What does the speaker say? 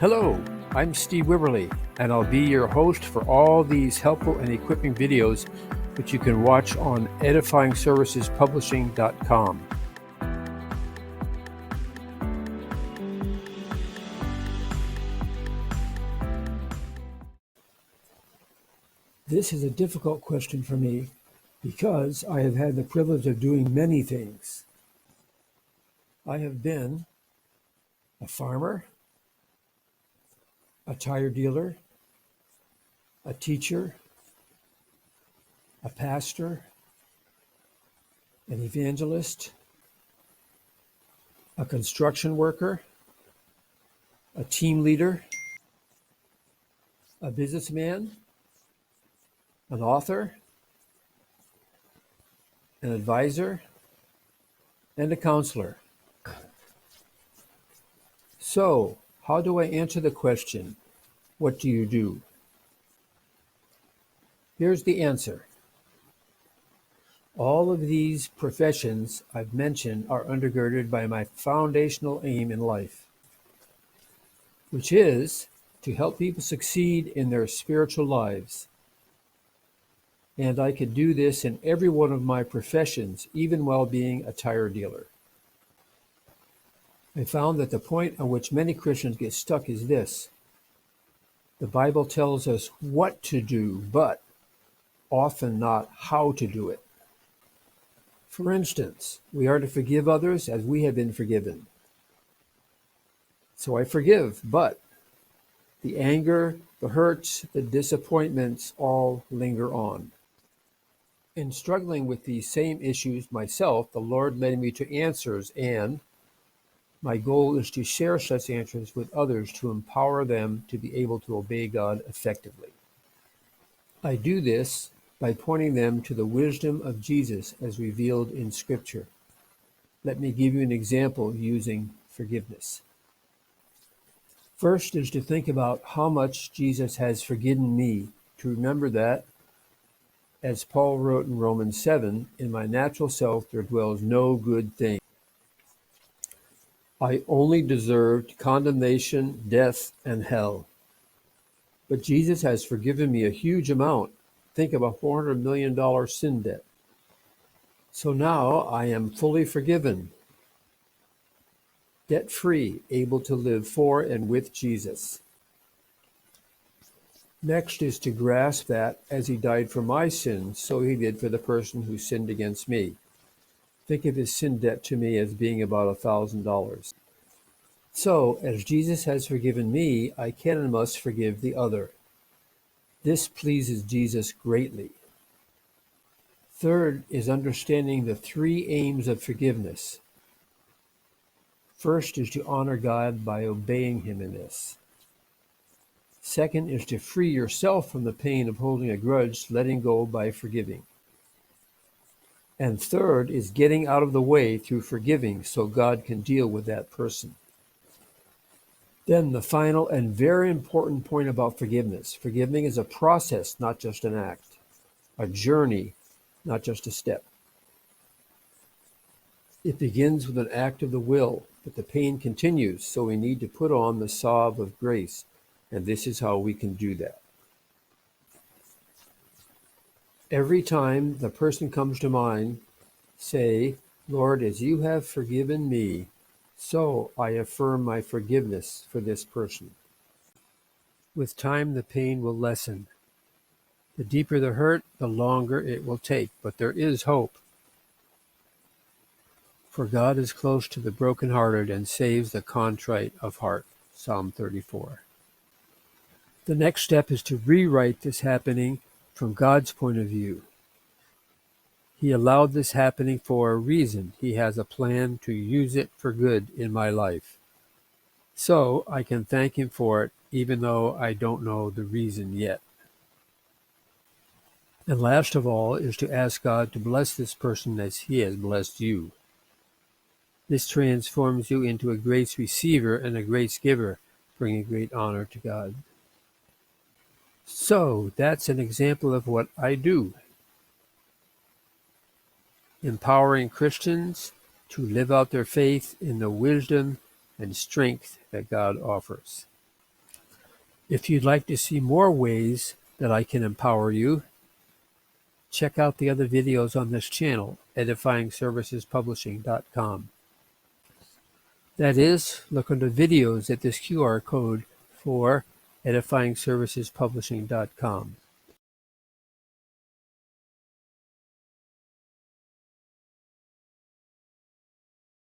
Hello, I'm Steve Wibberley, and I'll be your host for all these helpful and equipping videos which you can watch on edifyingservicespublishing.com. This is a difficult question for me because I have had the privilege of doing many things. I have been a farmer, a tire dealer, a teacher, a pastor, an evangelist, a construction worker, a team leader, a businessman, an author, an advisor, and a counselor. So, how do I answer the question, what do you do? Here's the answer. All of these professions I've mentioned are undergirded by my foundational aim in life, which is to help people succeed in their spiritual lives. And I could do this in every one of my professions, even while being a tire dealer. I found that the point on which many Christians get stuck is this. The Bible tells us what to do, but often not how to do it. For instance, we are to forgive others as we have been forgiven. So I forgive, but the anger, the hurts, the disappointments all linger on. In struggling with these same issues myself, the Lord led me to answers, and my goal is to share such answers with others to empower them to be able to obey God effectively. I do this by pointing them to the wisdom of Jesus as revealed in Scripture. Let me give you an example using forgiveness. First is to think about how much Jesus has forgiven me, to remember that, as Paul wrote in Romans 7, in my natural self there dwells no good thing. I only deserved condemnation, death, and hell. But Jesus has forgiven me a huge amount. Think of a $400 million sin debt. So now I am fully forgiven, debt-free, able to live for and with Jesus. Next is to grasp that as he died for my sins, so he did for the person who sinned against me. Think of his sin debt to me as being about $1,000. So, as Jesus has forgiven me, I can and must forgive the other. This pleases Jesus greatly. Third is understanding the three aims of forgiveness. First is to honor God by obeying him in this. Second is to free yourself from the pain of holding a grudge, letting go by forgiving. And third is getting out of the way through forgiving so God can deal with that person. Then the final and very important point about forgiveness. Forgiving is a process, not just an act. A journey, not just a step. It begins with an act of the will, but the pain continues, so we need to put on the salve of grace, and this is how we can do that. Every time the person comes to mind, say, Lord, as you have forgiven me, so I affirm my forgiveness for this person. With time, the pain will lessen. The deeper the hurt, the longer it will take, but there is hope. For God is close to the brokenhearted and saves the contrite of heart. Psalm 34. The next step is to rewrite this happening from God's point of view. He allowed this happening for a reason. He has a plan to use it for good in my life. So I can thank him for it, even though I don't know the reason yet. And last of all is to ask God to bless this person as he has blessed you. This transforms you into a grace receiver and a grace giver, bringing great honor to God. So that's an example of what I do. Empowering Christians to live out their faith in the wisdom and strength that God offers. If you'd like to see more ways that I can empower you, check out the other videos on this channel, edifyingservicespublishing.com. That is, look under videos at this QR code for edifyingservicespublishing.com.